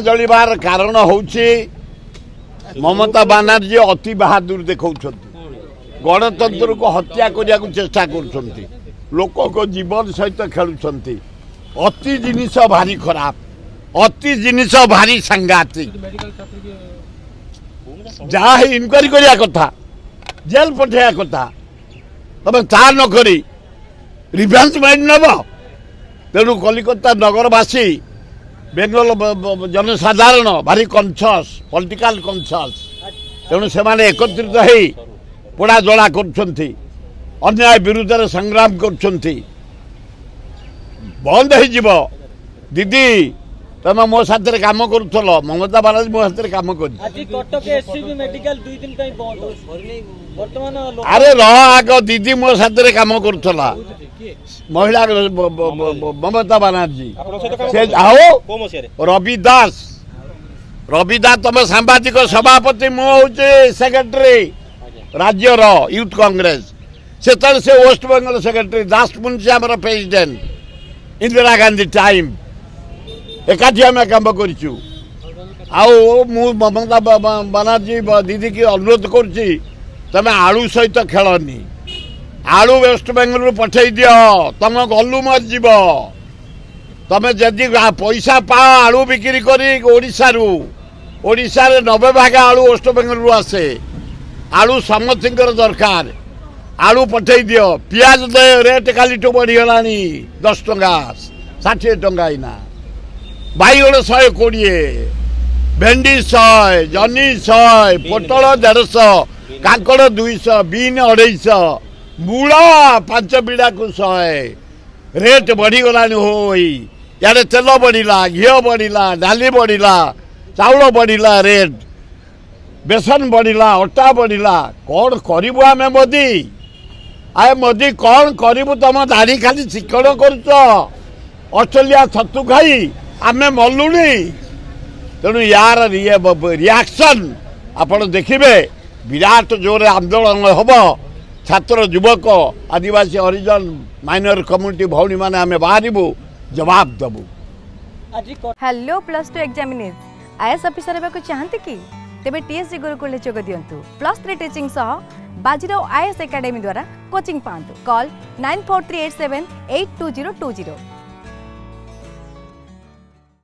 जलिबार कारण होउछि ममता बनर्जी अति बहादुर देखौछंती गणतंत्र को हत्या करिया को चेष्टा करुछंती लोक को जीवन सहित खेलुछंती अति जिनिस भारी खराब अति जिनिस भारी सांघातिक जहाँ इनक्वारी करिया कथा जेल पठाया कथा तब ता नक रिभेंस माइंड नब तेणु कलिकता नगरवासी बेंगल जनसाधारण भारी कनसस पॉलिटिकल कनसस तेणु से एकत्रित होई पोड़ा जला कर अन्याय विरुद्ध रे संग्राम कर बंद हो दीदी तुम मो साथ कम कर ममता बनर्जी मो साथ कम कर अरे आग दीदी मो साथ कम करुला महिला ममता बनर्जी से आओ रवि दास तुम सांबादिक सभापति मु हूँ सेक्रेटरी राज्यर यूथ कांग्रेस से वेस्ट बेंगल सेक्रेटरी दास मुंशी आम प्रेसिडेंट इंदिरा गांधी टाइम एकाठी आम काम करूँ ममता बनर्जी दीदी की अनुरोध करुच्ची तमें आलू सहित खेलनी आलू वेस्ट बेंगल पठे दियो तुम गलु मरजीव तमें जदि पैसा पाओ आलू बिक्री ओडिशा रे 90 भाग आलू वेस्ट बेंगल आसे आलू समस्त दरकार आलू पठे दियो पियाज रेट कालीठू बढ़ीगला 10 टंका 60 टंका इना बैगण 120 भेंडी 100 जनी 100 पोटल 150 काकड़ 200 बीन 250 मूला 5 बिड़ा को 100 रेट बढ़ीगला होई यारे तेल बढ़िला घी बढ़िला डाली बढ़िला चाउल बढ़िला रेट बेसन बढ़िला अटा बढ़िला कौन करिबु आमे मोदी आए मोदी कौन करिबु तुम दाढ़ी खाली चिकड़ कर ऑस्ट्रेलिया छतु खाई आमे मलुनी तेणु यार रिएक्शन आपण देखिबे विराट जोरे आंदोलन हम छात्र युवक आदिवासी हरिजन माइनर कम्युनिटी भौणी माने आमे बाहरिबु जवाब दबु। हेलो +2 एग्जामिनीज आईएएस ऑफिसर हेबाकु चाहंती कि तेबे टीएससी गुरुकुल जोग दियंतु +3 टीचिंग सह बाजीराव आईएएस एकेडमी द्वारा कोचिंग पांतु कॉल 9438782020।